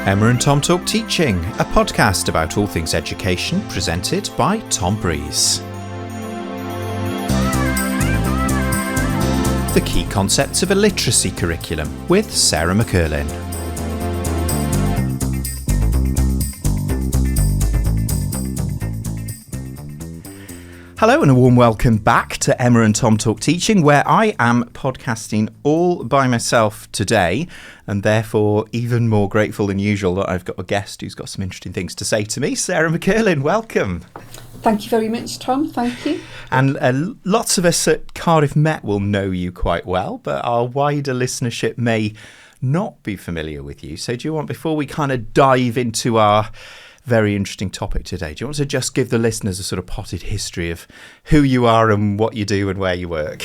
Emma and Tom Talk Teaching, a podcast about all things education, presented by Tom Breeze. The key concepts of a literacy curriculum with Sarah McErlaine. Hello and a warm welcome back to Emma and Tom Talk Teaching, where I am podcasting all by myself today, and therefore even more grateful than usual that I've got a guest who's got some interesting things to say to me. Sarah McErlaine, welcome. Thank you very much, Tom. Thank you. And lots of us at Cardiff Met will know you quite well, but our wider listenership may not be familiar with you. So do you want, before we kind of dive into our very interesting topic today, do you want to just give the listeners a sort of potted history of who you are and what you do and where you work?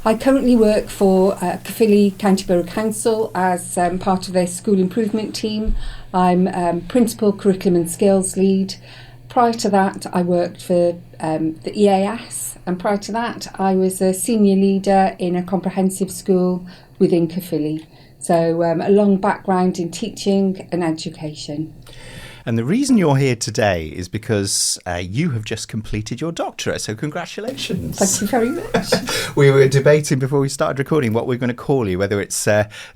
I currently work for Caerphilly County Borough Council as part of their school improvement team. I'm Principal Curriculum and Skills Lead. Prior to that, I worked for the EAS, and prior to that, I was a senior leader in a comprehensive school within Caerphilly. So a long background in teaching and education. And the reason you're here today is because you have just completed your doctorate, so congratulations. Thank you very much. We were debating before we started recording what we're going to call you, whether it's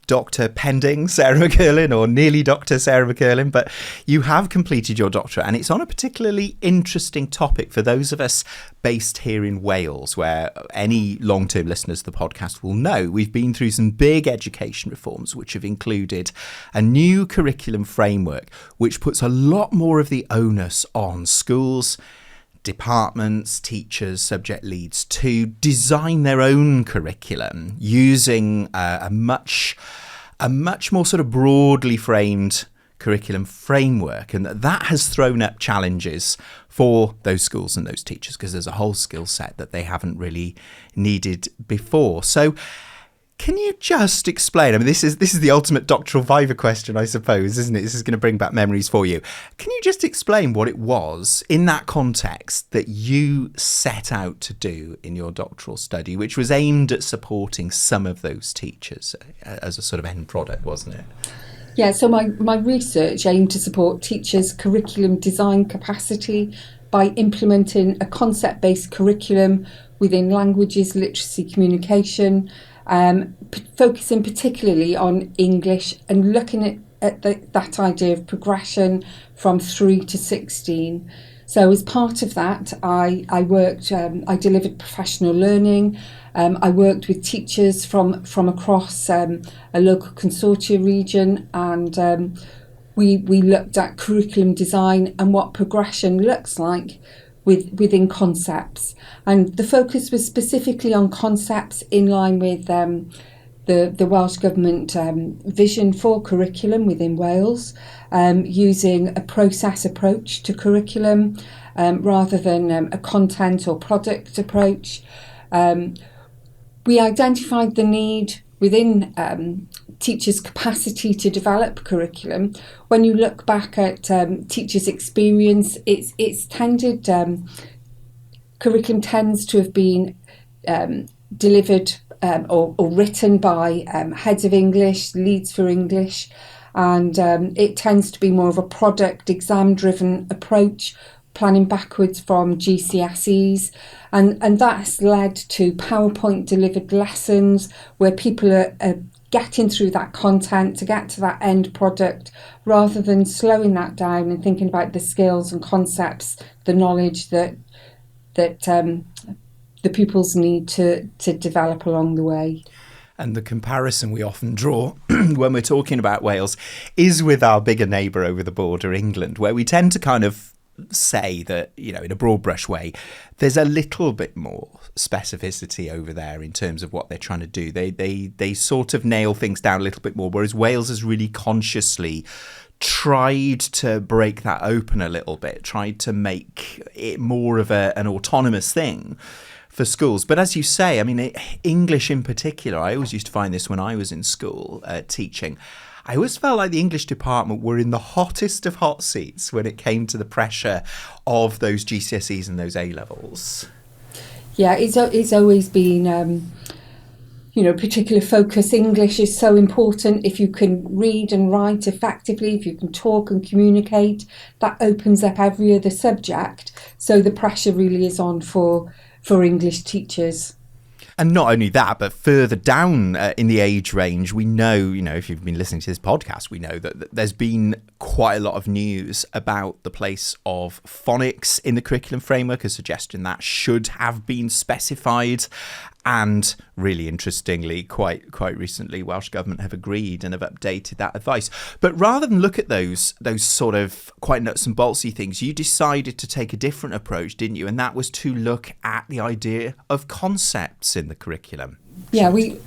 Dr. Pending Sarah McErlaine or nearly Dr. Sarah McErlaine, but you have completed your doctorate, and it's on a particularly interesting topic for those of us based here in Wales, where any long-term listeners of the podcast will know we've been through some big education reforms which have included a new curriculum framework which puts a lot more of the onus on schools, departments, teachers, subject leads to design their own curriculum using a much more sort of broadly framed curriculum framework, and that has thrown up challenges for those schools and those teachers because there's a whole skill set that they haven't really needed before. So can you just explain? I mean, this is the ultimate doctoral viva question, I suppose, isn't it? This is going to bring back memories for you. Can you just explain what it was in that context that you set out to do in your doctoral study, which was aimed at supporting some of those teachers as a sort of end product, wasn't it? Yeah, so my research aimed to support teachers' curriculum design capacity by implementing a concept-based curriculum within languages, literacy, communication, focusing particularly on English and looking at that idea of progression from 3 to 16. So as part of that, I delivered professional learning. I worked with teachers from across a local consortia region, and we looked at curriculum design and what progression looks like within concepts. And the focus was specifically on concepts in line with the Welsh Government vision for curriculum within Wales, using a process approach to curriculum rather than a content or product approach. We identified the need within teachers' capacity to develop curriculum. When you look back at teachers' experience, it's tended, curriculum tends to have been delivered or written by heads of English, leads for English, and it tends to be more of a product exam-driven approach, planning backwards from GCSEs, and that's led to PowerPoint delivered lessons where people are getting through that content to get to that end product rather than slowing that down and thinking about the skills and concepts, the knowledge that the pupils need to develop along the way. And the comparison we often draw when we're talking about Wales is with our bigger neighbour over the border, England, where we tend to kind of say that, you know, in a broad brush way, there's a little bit more specificity over there in terms of what they're trying to do. They sort of nail things down a little bit more, whereas Wales has really consciously tried to break that open a little bit, tried to make it more of an autonomous thing for schools. But as you say, I mean, English in particular, I always used to find this when I was in school teaching. I always felt like the English department were in the hottest of hot seats when it came to the pressure of those GCSEs and those A-levels. Yeah, it's always been particular focus. English is so important. If you can read and write effectively, if you can talk and communicate, that opens up every other subject. So the pressure really is on for English teachers. And not only that, but further down in the age range, we know, if you've been listening to this podcast, we know that there's been quite a lot of news about the place of phonics in the curriculum framework, a suggestion that should have been specified. And really interestingly, quite recently, Welsh Government have agreed and have updated that advice. But rather than look at those sort of quite nuts and boltsy things, you decided to take a different approach, didn't you? And that was to look at the idea of concepts in the curriculum. Yeah, we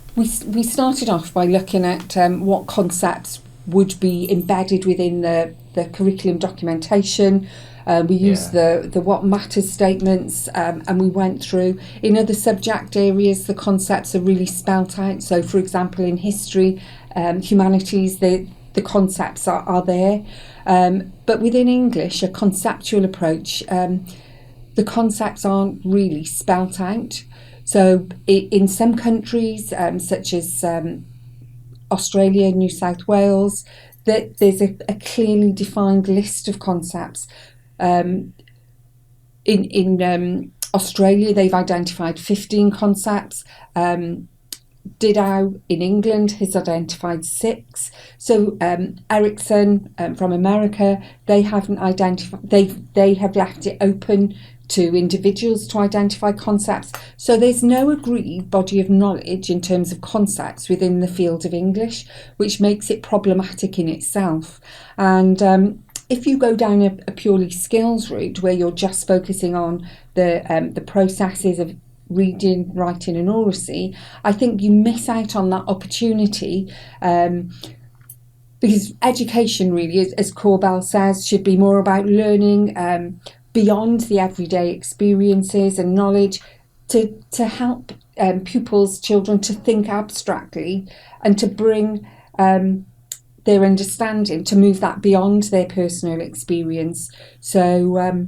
started off by looking at what concepts would be embedded within the curriculum documentation. We used the what matters statements, and we went through. In other subject areas, the concepts are really spelt out. So, for example, in history, humanities, the concepts are there. But within English, a conceptual approach, the concepts aren't really spelt out. So in some countries, such as Australia, New South Wales, there's a clearly defined list of concepts. In Australia, they've identified 15 concepts. Ditto in England has identified 6. So Ericsson from America, they haven't identified. They have left it open to individuals to identify concepts. So there's no agreed body of knowledge in terms of concepts within the field of English, which makes it problematic in itself. And if you go down a purely skills route where you're just focusing on the processes of reading, writing and oracy, I think you miss out on that opportunity, because education really, as Corbell says, should be more about learning beyond the everyday experiences and knowledge to help pupils, children, to think abstractly and to bring their understanding, to move that beyond their personal experience. So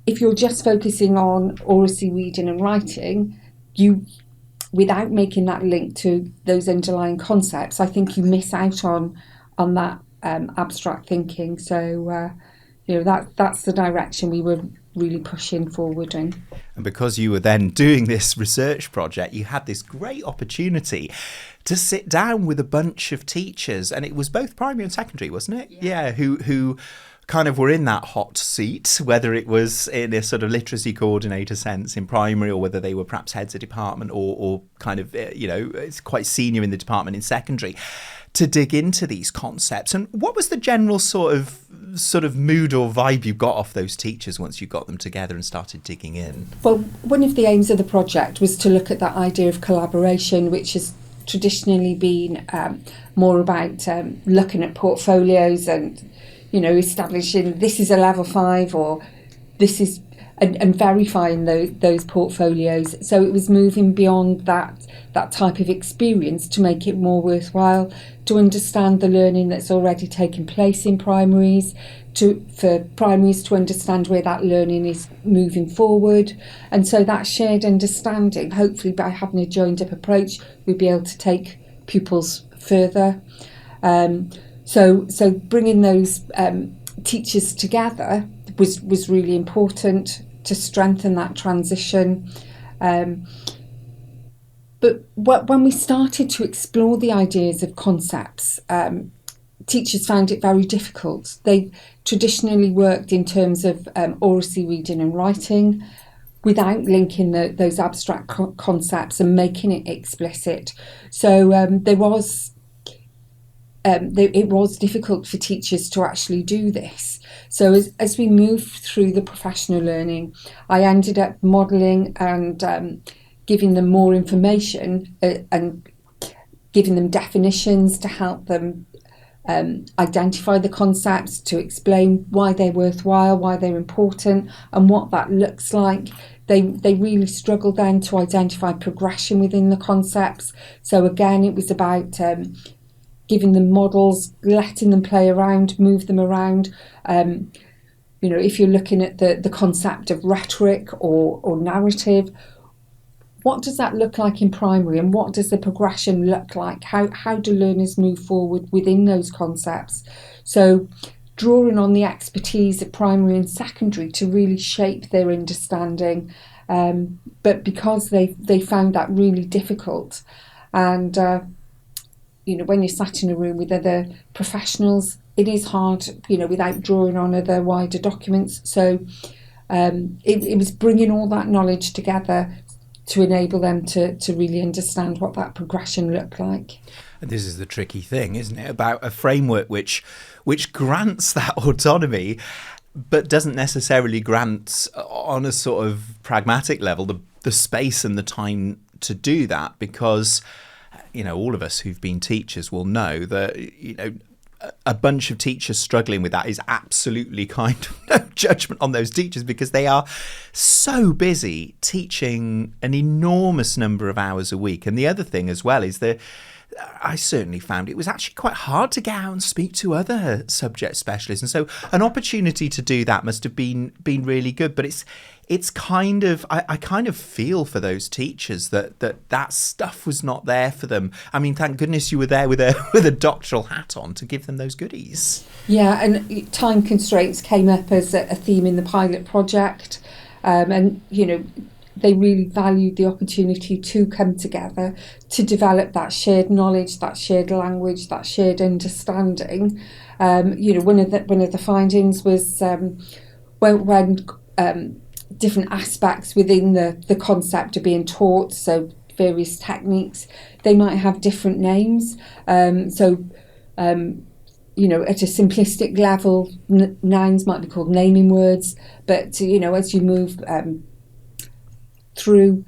if you're just focusing on oracy, reading and writing, without making that link to those underlying concepts, I think you miss out on that abstract thinking. So that's the direction we were really pushing forward in. And because you were then doing this research project, you had this great opportunity to sit down with a bunch of teachers, and it was both primary and secondary, wasn't it? Yeah, who kind of were in that hot seat, whether it was in a sort of literacy coordinator sense in primary, or whether they were perhaps heads of department or kind of, it's quite senior in the department in secondary, to dig into these concepts. And what was the general sort of mood or vibe you got off those teachers once you got them together and started digging in? Well, one of the aims of the project was to look at that idea of collaboration, which has traditionally been more about looking at portfolios and establishing this is a level 5 or this is, and verifying those portfolios. So it was moving beyond that type of experience to make it more worthwhile, to understand the learning that's already taken place in primaries, for primaries to understand where that learning is moving forward. And so that shared understanding, hopefully by having a joined up approach, we'd be able to take pupils further. So bringing those teachers together was really important to strengthen that transition. But when we started to explore the ideas of concepts, teachers found it very difficult. They traditionally worked in terms of oracy, reading and writing without linking those abstract concepts and making it explicit. So it was difficult for teachers to actually do this. So as we moved through the professional learning, I ended up modelling and giving them more information and giving them definitions to help them identify the concepts, to explain why they're worthwhile, why they're important and what that looks like. They really struggled then to identify progression within the concepts. So again, it was about giving them models, letting them play around, move them around. If you're looking at the concept of rhetoric or narrative, what does that look like in primary, and what does the progression look like? How do learners move forward within those concepts? So drawing on the expertise of primary and secondary to really shape their understanding, but because they found that really difficult. And when you're sat in a room with other professionals, it is hard, without drawing on other wider documents. So it was bringing all that knowledge together to enable them to really understand what that progression looked like. And this is the tricky thing, isn't it, about a framework which grants that autonomy, but doesn't necessarily grant on a sort of pragmatic level the space and the time to do that, because all of us who've been teachers will know that a bunch of teachers struggling with that is absolutely kind of no judgment on those teachers, because they are so busy teaching an enormous number of hours a week. And the other thing as well is that I certainly found it was actually quite hard to get out and speak to other subject specialists. And so an opportunity to do that must have been really good. But it's kind of, I kind of feel for those teachers that stuff was not there for them. I mean, thank goodness you were there with a doctoral hat on to give them those goodies. Yeah, and time constraints came up as a theme in the pilot project. And they really valued the opportunity to come together to develop that shared knowledge, that shared language, that shared understanding. One of the findings was when different aspects within the concept are being taught, so various techniques, they might have different names. At a simplistic level, nouns might be called naming words, but as you move through,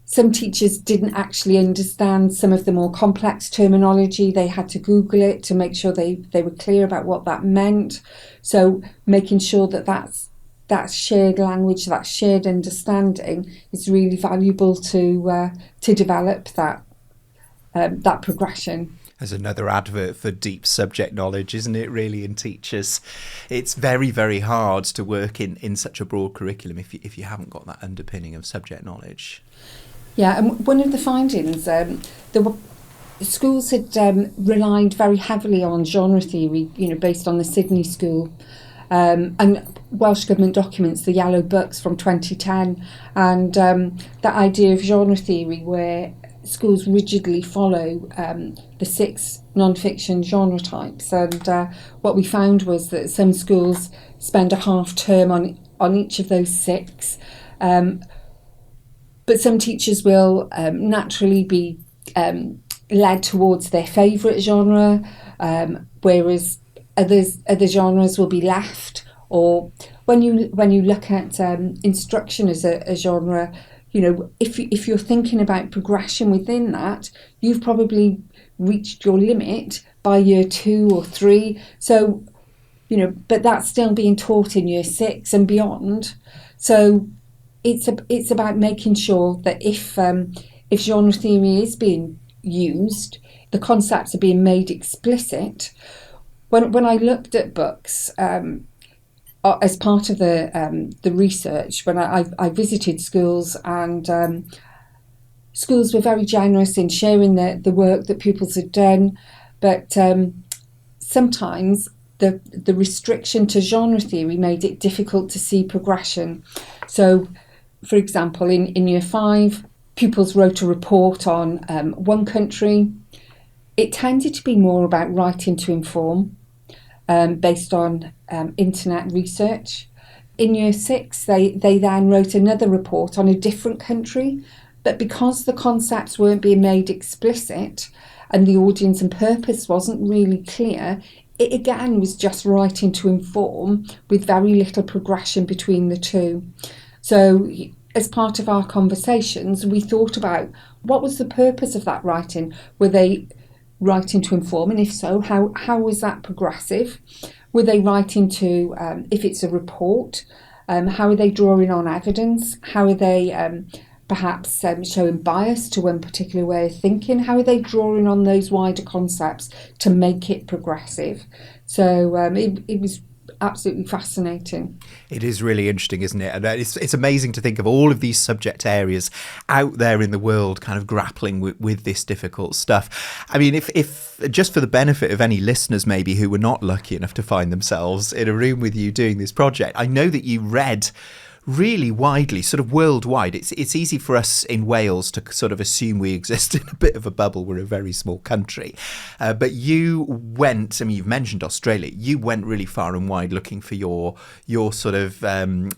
some teachers didn't actually understand some of the more complex terminology. They had to Google it to make sure they were clear about what that meant. So making sure that shared language, that shared understanding is really valuable to develop that progression. There's another advert for deep subject knowledge, isn't it, really, in teachers? It's very, very hard to work in such a broad curriculum if you haven't got that underpinning of subject knowledge. Yeah, and one of the findings, schools had relied very heavily on genre theory, based on the Sydney School. And Welsh Government documents, the Yellow Books from 2010, and that idea of genre theory where schools rigidly follow the 6 non-fiction genre types. And what we found was that some schools spend a half term on each of those 6. But some teachers will naturally be led towards their favourite genre, whereas other genres will be left. Or when you look at instruction as a genre, if you're thinking about progression within that, you've probably reached your limit by year 2 or 3. So, but that's still being taught in year 6 and beyond. So it's about making sure that if genre theory is being used, the concepts are being made explicit. When I looked at books, as part of the research, when I visited schools, and schools were very generous in sharing the work that pupils had done, but sometimes the restriction to genre theory made it difficult to see progression. So, for example, in year 5, pupils wrote a report on one country. It tended to be more about writing to inform, based on internet research. In year 6, they then wrote another report on a different country, but because the concepts weren't being made explicit and the audience and purpose wasn't really clear, it again was just writing to inform with very little progression between the two. So as part of our conversations, we thought about what was the purpose of that writing. Were they writing to inform, and if so, how was that progressive? Were they writing to, if it's a report, how are they drawing on evidence? How are they perhaps showing bias to one particular way of thinking? How are they drawing on those wider concepts to make it progressive? So it was absolutely fascinating. It is really interesting, isn't it? And it's amazing to think of all of these subject areas out there in the world kind of grappling with this difficult stuff. I mean, if just for the benefit of any listeners maybe who were not lucky enough to find themselves in a room with you doing this project, I know that you read really widely, sort of worldwide. It's easy for us in Wales to sort of assume we exist in a bit of a bubble. We're a very small country. But you went, I mean, you've mentioned Australia, you went really far and wide looking for your sort of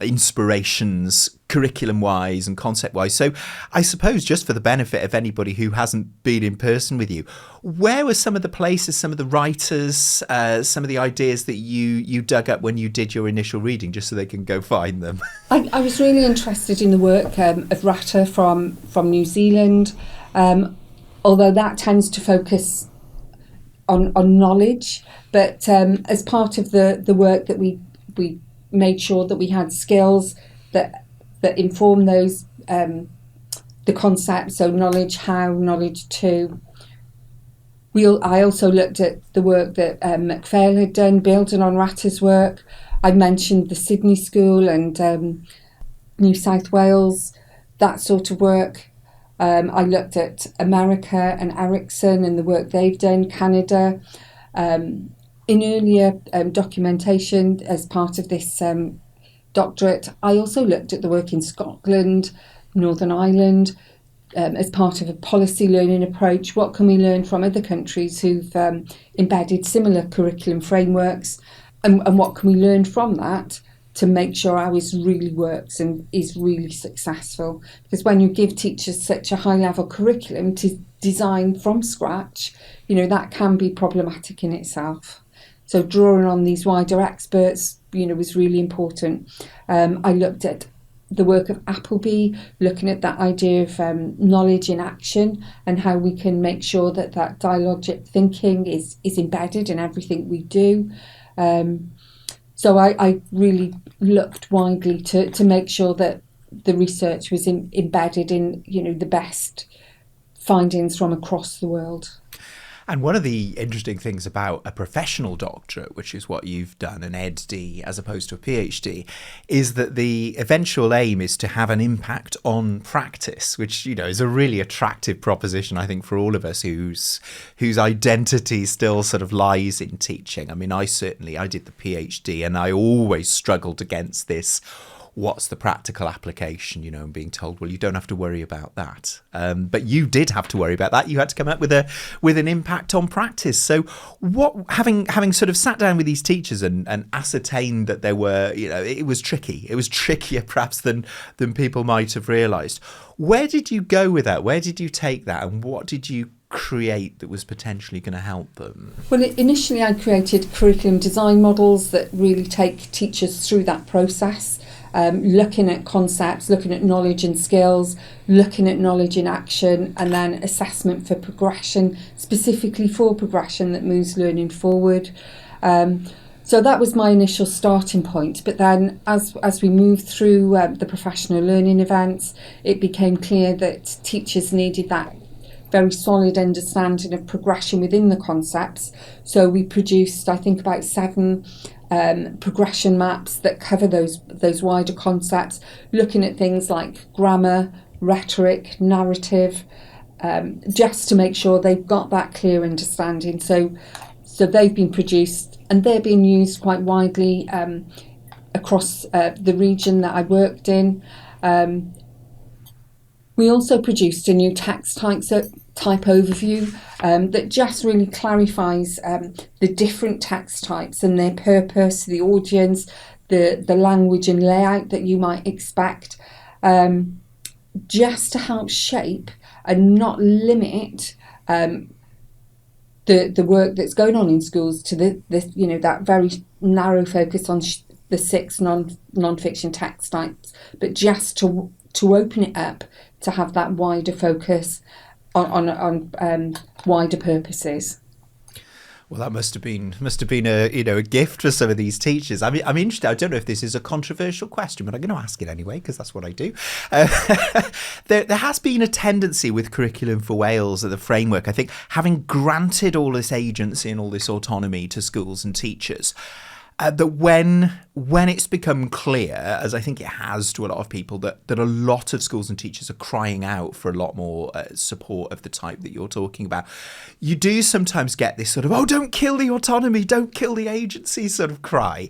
inspirations, curriculum-wise and concept-wise. So I suppose just for the benefit of anybody who hasn't been in person with you, where were some of the places, some of the writers, some of the ideas that you dug up when you did your initial reading, just so they can go find them? I was really interested in the work of Rata from New Zealand, although that tends to focus on knowledge. But as part of the work that we made sure that we had skills that inform those the concepts, so knowledge how, knowledge to. I also looked at the work that McErlaine had done, building on Rata's work. I mentioned the Sydney School and New South Wales, that sort of work. I looked at America and Ericsson and the work they've done, Canada. In earlier documentation as part of this doctorate, I also looked at the work in Scotland, Northern Ireland, as part of a policy learning approach. What can we learn from other countries who've embedded similar curriculum frameworks, and what can we learn from that to make sure ours really works and is really successful? Because when you give teachers such a high level curriculum to design from scratch, that can be problematic in itself. So drawing on these wider experts, was really important. I looked at the work of Appleby, looking at that idea of knowledge in action and how we can make sure that dialogic thinking is embedded in everything we do. So I really looked widely to make sure that the research was embedded in, the best findings from across the world. And one of the interesting things about a professional doctorate, which is what you've done, an EdD as opposed to a PhD, is that the eventual aim is to have an impact on practice, which, is a really attractive proposition, I think, for all of us whose identity still sort of lies in teaching. I mean, I did the PhD and I always struggled against this. What's the practical application, and being told, well, you don't have to worry about that. But you did have to worry about that. You had to come up with an impact on practice. So having sort of sat down with these teachers and ascertained that there were, it was tricky. It was trickier perhaps than people might have realised. Where did you go with that? Where did you take that? And what did you create that was potentially going to help them? Well, initially I created curriculum design models that really take teachers through that process. Looking at concepts, looking at knowledge and skills, looking at knowledge in action, and then assessment for progression, specifically for progression that moves learning forward. So that was my initial starting point. But then as we moved through the professional learning events, it became clear that teachers needed that very solid understanding of progression within the concepts. So we produced, I think, about 7 progression maps that cover those wider concepts, looking at things like grammar, rhetoric, narrative, just to make sure they've got that clear understanding. So they've been produced and they're being used quite widely across the region that I worked in. We also produced a new text type overview that just really clarifies the different text types and their purpose, the audience, the language and layout that you might expect, just to help shape and not limit the work that's going on in schools to that very narrow focus on the 6 non-fiction text types, but just to open it up to have that wider focus on wider purposes. Well, that must have been a gift for some of these teachers. I mean, I'm interested. I don't know if this is a controversial question, but I'm going to ask it anyway because that's what I do. There has been a tendency with Curriculum for Wales, the framework, I think, having granted all this agency and all this autonomy to schools and teachers, that when it's become clear, as I think it has to a lot of people, that a lot of schools and teachers are crying out for a lot more support of the type that you're talking about, you do sometimes get this sort of, oh, don't kill the autonomy, don't kill the agency sort of cry.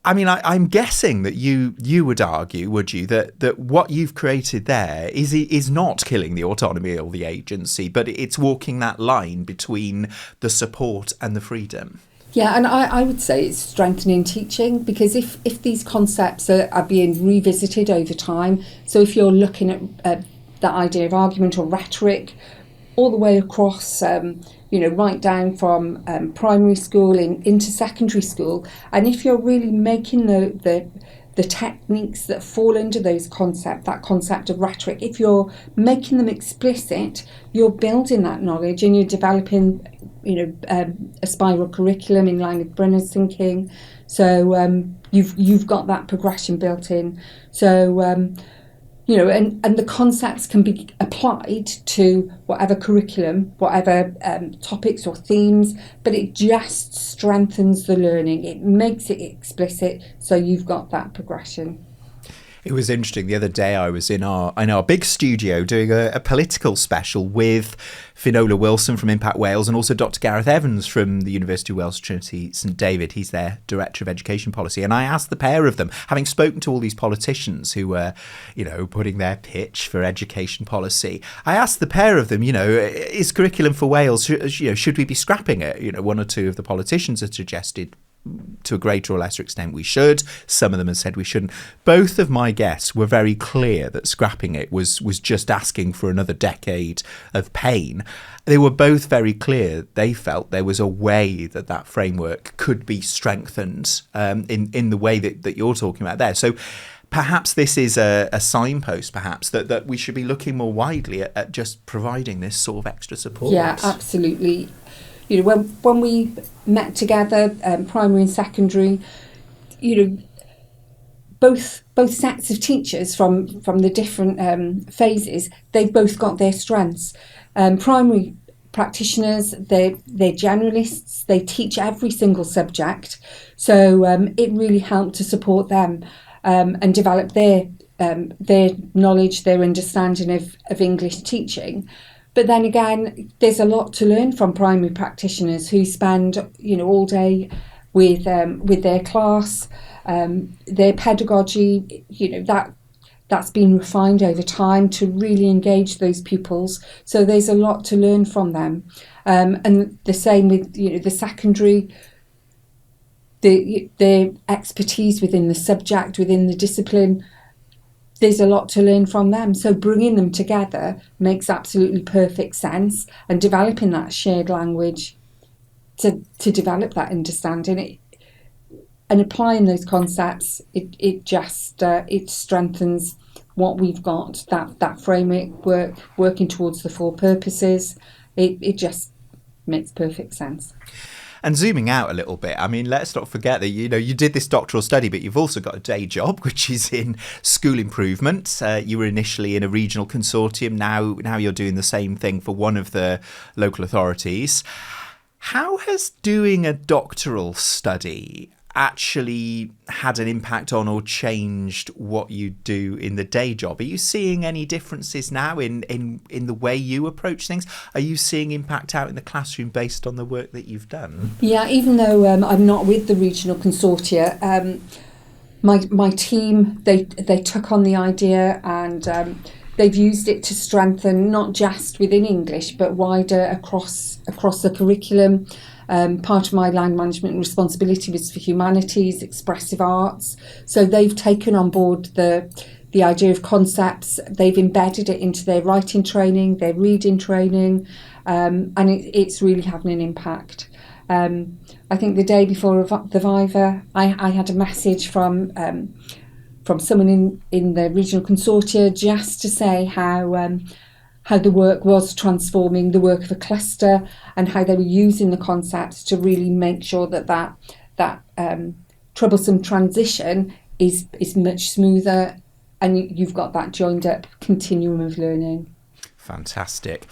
I mean, I'm guessing that you would argue, would you, that what you've created there is not killing the autonomy or the agency, but it's walking that line between the support and the freedom? Yeah, and I would say it's strengthening teaching, because if these concepts are being revisited over time, so if you're looking at that idea of argument or rhetoric all the way across, right down from primary school into secondary school, and if you're really making the techniques that fall under that concept of rhetoric, if you're making them explicit, you're building that knowledge and you're developing, a spiral curriculum in line with Brunner's thinking. So you've got that progression built in. So and the concepts can be applied to whatever curriculum, whatever topics or themes, but it just strengthens the learning. It makes it explicit, so you've got that progression. It was interesting. The other day I was in our big studio doing a political special with Finola Wilson from Impact Wales and also Dr. Gareth Evans from the University of Wales Trinity St David. He's their Director of Education Policy. And I asked the pair of them, having spoken to all these politicians who were, putting their pitch for education policy, I asked the pair of them, is curriculum for Wales, should we be scrapping it? One or two of the politicians had suggested to a greater or lesser extent we should. Some of them have said we shouldn't. Both of my guests were very clear that scrapping it was just asking for another decade of pain. They were both very clear they felt there was a way that framework could be strengthened in the way that you're talking about there. So perhaps this is a signpost, perhaps, that we should be looking more widely at just providing this sort of extra support. Yeah, absolutely. When we met together, primary and secondary, both sets of teachers from the different phases, they've both got their strengths. Primary practitioners, they're generalists, they teach every single subject, so it really helped to support them and develop their knowledge, their understanding of English teaching. But then again, there's a lot to learn from primary practitioners who spend, all day with their class, their pedagogy. That's been refined over time to really engage those pupils. So there's a lot to learn from them, and the same with the secondary. Their expertise within the subject, within the discipline. There's a lot to learn from them. So bringing them together makes absolutely perfect sense, and developing that shared language to develop that understanding and applying those concepts, it strengthens what we've got, that framework working towards the four purposes. It just makes perfect sense. And zooming out a little bit, I mean, let's not forget that, you did this doctoral study, but you've also got a day job, which is in school improvement. You were initially in a regional consortium. Now you're doing the same thing for one of the local authorities. How has doing a doctoral study actually had an impact on or changed what you do in the day job? Are you seeing any differences now in the way you approach things? Are you seeing impact out in the classroom based on the work that you've done? Yeah, even though I'm not with the regional consortia, my team, they took on the idea and they've used it to strengthen not just within English but wider across the curriculum. Part of my line management responsibility was for humanities, expressive arts. So they've taken on board the idea of concepts. They've embedded it into their writing training, their reading training, and it's really having an impact. I think the day before the Viva, I had a message from someone in the regional consortia just to say how the work was transforming the work of a cluster and how they were using the concepts to really make sure that troublesome transition is much smoother, and you've got that joined up continuum of learning. Fantastic.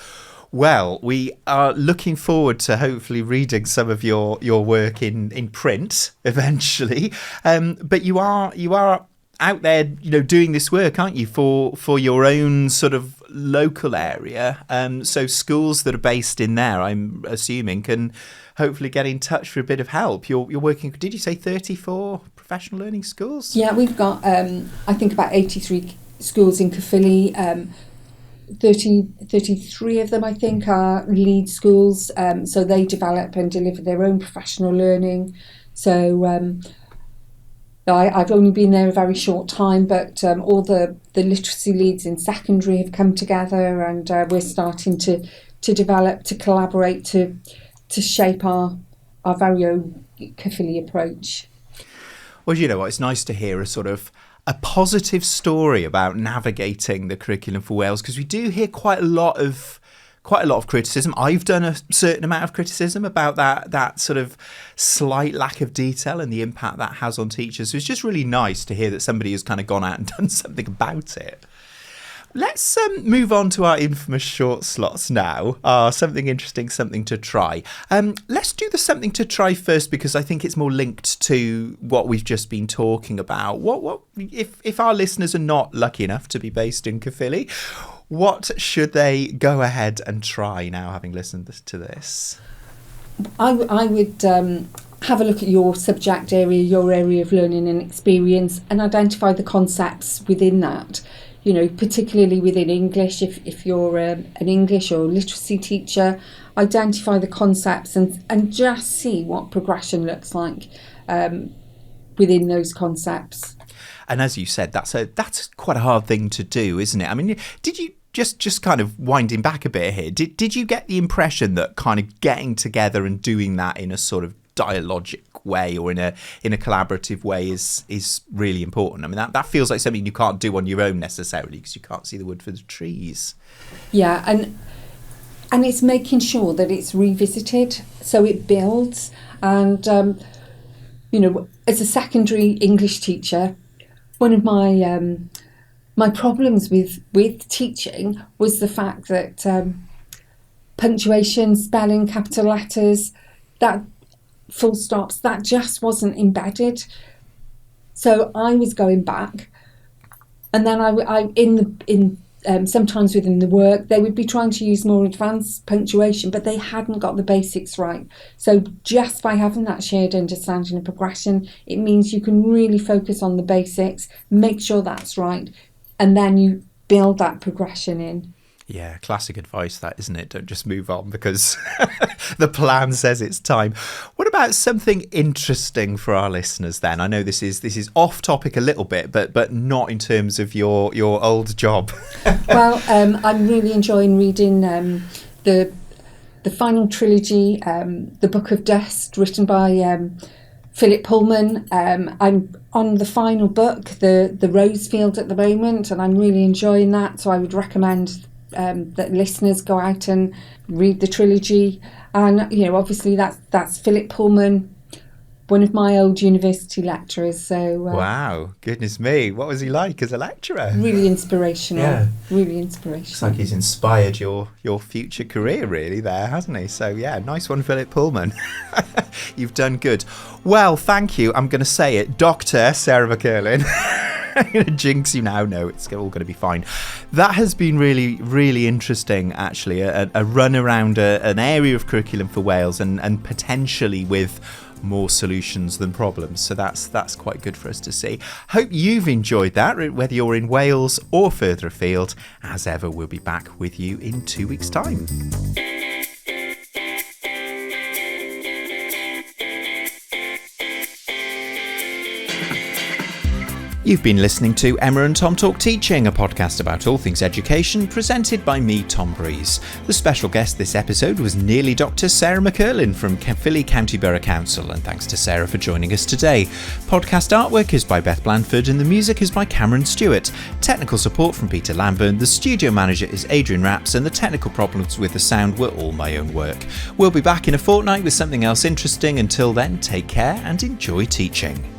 Well, we are looking forward to hopefully reading some of your work in print eventually. But you are out there, doing this work, aren't you, for your own sort of local area? So schools that are based in there, I'm assuming, can hopefully get in touch for a bit of help. You're working, did you say 34 professional learning schools? Yeah, we've got, I think, about 83 schools in Caerphilly. 33 of them, I think, are lead schools. So they develop and deliver their own professional learning. So I've only been there a very short time, but all the literacy leads in secondary have come together, and we're starting to develop, to collaborate, to shape our very own Caerphilly approach. Well, you know what, it's nice to hear a positive story about navigating the curriculum for Wales, because we do hear quite a lot of criticism. I've done a certain amount of criticism about that sort of slight lack of detail and the impact that has on teachers. So it's just really nice to hear that somebody has kind of gone out and done something about it. Let's move on to our infamous short slots now. Something interesting, something to try. Let's do the something to try first, because I think it's more linked to what we've just been talking about. What if our listeners are not lucky enough to be based in Caerphilly, what should they go ahead and try now, having listened to this? I would have a look at your subject area, your area of learning and experience, and identify the concepts within that. Particularly within English, if you're an English or literacy teacher, identify the concepts and just see what progression looks like within those concepts. And as you said, that's quite a hard thing to do, isn't it? I mean, did you just kind of winding back a bit here? Did you get the impression that kind of getting together and doing that in a sort of dialogic way or in a collaborative way is really important? I mean, that feels like something you can't do on your own necessarily, because you can't see the wood for the trees. Yeah, and it's making sure that it's revisited so it builds. And as a secondary English teacher, one of my problems with teaching was the fact that punctuation, spelling, capital letters, that full stops, that just wasn't embedded. So I was going back, and then I sometimes within the work they would be trying to use more advanced punctuation, but they hadn't got the basics right. So just by having that shared understanding of progression, it means you can really focus on the basics, make sure that's right, and then you build that progression in. Yeah, classic advice that, isn't it? Don't just move on because the plan says it's time. What about something interesting for our listeners then? I know this is off topic a little bit, but not in terms of your old job. Well, I'm really enjoying reading the final trilogy, The Book of Dust, written by Philip Pullman. I'm on the final book, the Rose Field, at the moment, and I'm really enjoying that. So I would recommend that listeners go out and read the trilogy. And obviously that's Philip Pullman, one of my old university lecturers. So wow, goodness me, what was he like as a lecturer? Really inspirational. Yeah. Really inspirational. It's like he's inspired your future career really there, hasn't he? So yeah, nice one, Philip Pullman. You've done good. Well, thank you. I'm going to say it, Dr. Sarah McErlaine. I'm going to jinx you now. No, it's all going to be fine. That has been really, really interesting, actually. A run around an area of curriculum for Wales and potentially with more solutions than problems. So that's quite good for us to see. Hope you've enjoyed that, whether you're in Wales or further afield. As ever, we'll be back with you in 2 weeks' time. You've been listening to Emma and Tom Talk Teaching, a podcast about all things education, presented by me, Tom Breeze. The special guest this episode was nearly Dr. Sarah McErlaine from Caerphilly County Borough Council, and thanks to Sarah for joining us today. Podcast artwork is by Beth Blandford and the music is by Cameron Stewart. Technical support from Peter Lamburn, the studio manager is Adrian Rapps, and the technical problems with the sound were all my own work. We'll be back in a fortnight with something else interesting. Until then, take care and enjoy teaching.